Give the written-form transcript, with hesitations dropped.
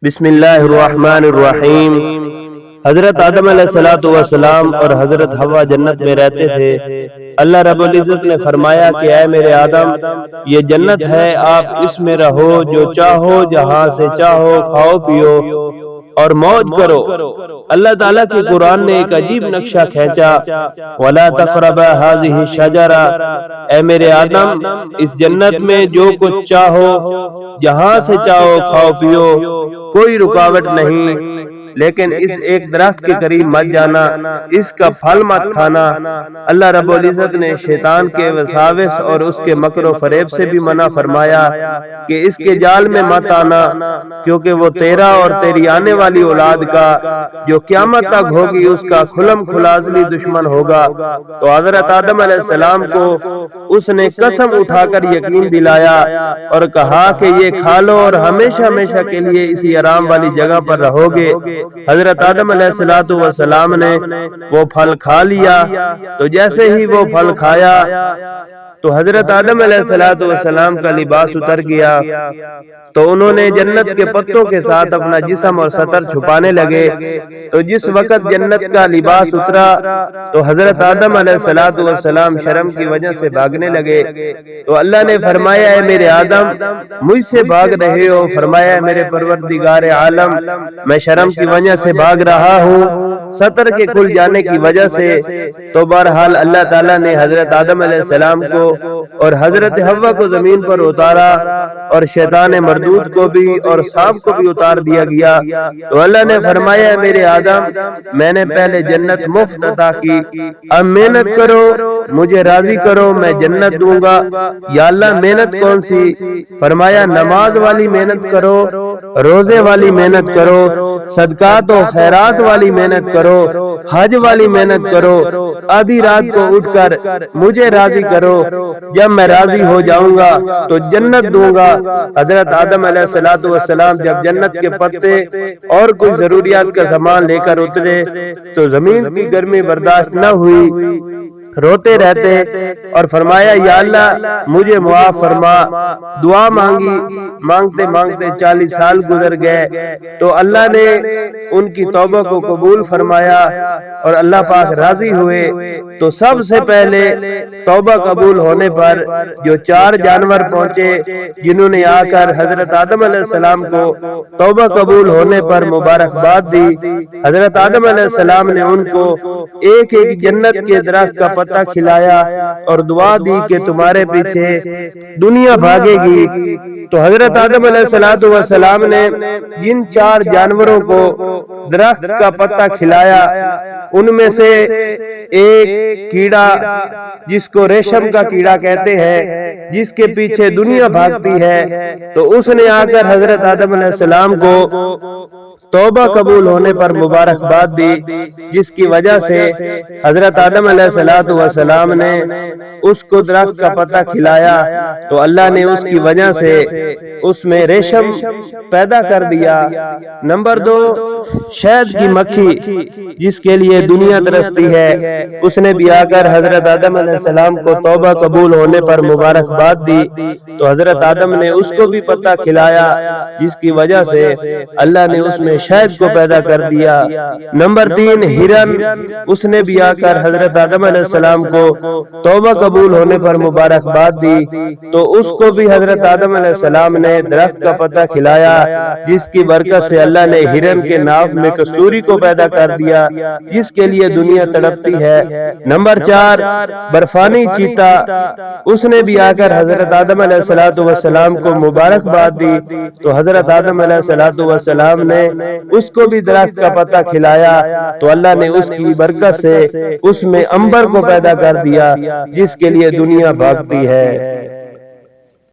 بسم اللہ الرحمن الرحیم۔ حضرت آدم علیہ السلام اور حضرت حوا جنت میں رہتے تھے۔ اللہ رب العزت نے فرمایا کہ اے میرے آدم، یہ جنت ہے، آپ اس میں رہو، جو چاہو جہاں سے چاہو کھاؤ پیو اور موج کرو۔ اللہ تعالیٰ کے قرآن نے ایک عجیب نقشہ کھینچا، وَلَا تَقْرَبَا هَٰذِهِ الشَّجَرَةَ، اے میرے آدم اس جنت میں جو کچھ چاہو جہاں سے چاہو کھاؤ پیو، کوئی رکاوٹ نہیں، لیکن اس ایک درخت کے قریب مت جانا، اس کا پھل مت کھانا۔ اللہ رب العزت نے شیطان کے وساوس اور اس کے مکر و فریب سے بھی منع فرمایا کہ اس کے جال میں مت آنا، کیونکہ وہ تیرا اور تیری آنے والی اولاد کا جو قیامت تک ہوگی اس کا کھلم کھلازلی دشمن ہوگا۔ تو حضرت آدم علیہ السلام کو اس نے قسم اٹھا کر یقین دلایا اور کہا کہ یہ کھا لو اور ہمیشہ ہمیشہ کے لیے اسی آرام والی جگہ پر رہو گے۔ حضرت آدم علیہ السلام نے وہ پھل کھا لیا، تو جیسے ہی وہ پھل کھایا تو حضرت آدم علیہ السلام کا لباس اتر گیا، تو انہوں نے جنت کے پتوں کے ساتھ اپنا جسم اور سطر چھپانے لگے۔ تو جس وقت جنت کا لباس اترا تو حضرت آدم علیہ السلام شرم کی وجہ سے بھاگنے لگے۔ تو اللہ نے فرمایا اے میرے آدم، مجھ سے بھاگ رہے ہو؟ فرمایا میرے پروردگار عالم، میں شرم کی وجہ سے بھاگ رہا ہوں، سطر کے کھل جانے کی وجہ سے۔ تو بہرحال اللہ تعالیٰ نے حضرت آدم علیہ السلام کو اور حضرت حوا کو زمین پر اتارا، اور شیطان مردود کو بھی اور سانپ کو بھی اتار دیا گیا۔ تو اللہ نے فرمایا میرے آدم، میں نے پہلے جنت مفت عطا کی، اب محنت کرو، مجھے راضی کرو، میں جنت دوں گا۔ یا اللہ محنت کون سی؟ فرمایا نماز والی محنت کرو، روزے والی محنت کرو، صدقات و خیرات والی محنت کرو، حج والی محنت کرو، آدھی رات کو اٹھ کر مجھے راضی کرو، جب میں راضی ہو جاؤں گا تو جنت دوں گا۔ حضرت آدم علیہ السلام جب جنت کے پتے اور کچھ ضروریات کا سامان لے کر اترے تو زمین کی گرمی برداشت نہ ہوئی، روتے رہتے اور فرمایا یا اللہ مجھے معاف فرما۔ دعا مانگی، مانگتے مانگتے 40 سال گزر گئے، تو اللہ نے ان کی توبہ کو قبول فرمایا اور اللہ پاک راضی ہوئے۔ تو سب سے پہلے توبہ قبول ہونے پر جو 4 جانور پہنچے، جنہوں نے آ کر حضرت آدم علیہ السلام کو توبہ قبول ہونے پر مبارکباد دی، حضرت آدم علیہ السلام نے ان کو ایک ایک جنت کے درخت کا پتا کھلایا اور دعا دی کہ تمہارے پیچھے دنیا بھاگے گی۔ تو حضرت آدم علیہ السلام نے جن 4 جانوروں کو درخت کا پتا کھلایا، ان میں سے ایک کیڑا جس کو ریشم کا کیڑا کہتے ہیں، جس کے پیچھے دنیا بھاگتی ہے، تو اس نے آ کر حضرت آدم علیہ السلام کو توبہ قبول ہونے پر مبارکباد دی، جس کی وجہ سے حضرت آدم علیہ السلام نے اس کو درخت کا پتا کھلایا، تو اللہ نے اس کی وجہ سے اس میں ریشم پیدا کر دیا۔ نمبر 2، شہد کی مکھی جس کے لیے دنیا ترستی ہے، اس نے بھی آ کر حضرت آدم علیہ السلام کو توبہ قبول ہونے پر مبارکباد دی، تو حضرت آدم نے اس کو بھی پتا کھلایا، جس کی وجہ سے اللہ نے اس میں شہد کو پیدا کر دیا۔ نمبر 3، ہرن، اس نے بھی آ کر حضرت آدم علیہ السلام کو توبہ قبول ہونے پر مبارکباد دی، تو اس کو بھی حضرت آدم علیہ السلام نے درخت کا پتا کھلایا، جس کی برکت سے اللہ نے ہرن کے ناف میں کستوری کو پیدا کر دیا، جس کے لیے دنیا تڑپتی ہے۔ نمبر 4، برفانی چیتا، اس نے بھی آ کر حضرت آدم علیہ السلام کو مبارکباد دی، تو حضرت آدم علیہ السلام نے اس کو بھی درخت کا پتا کھلایا، تو اللہ نے اس کی برکت سے اس میں عنبر کو پیدا کر دیا، جس کے لیے دنیا بھاگتی ہے۔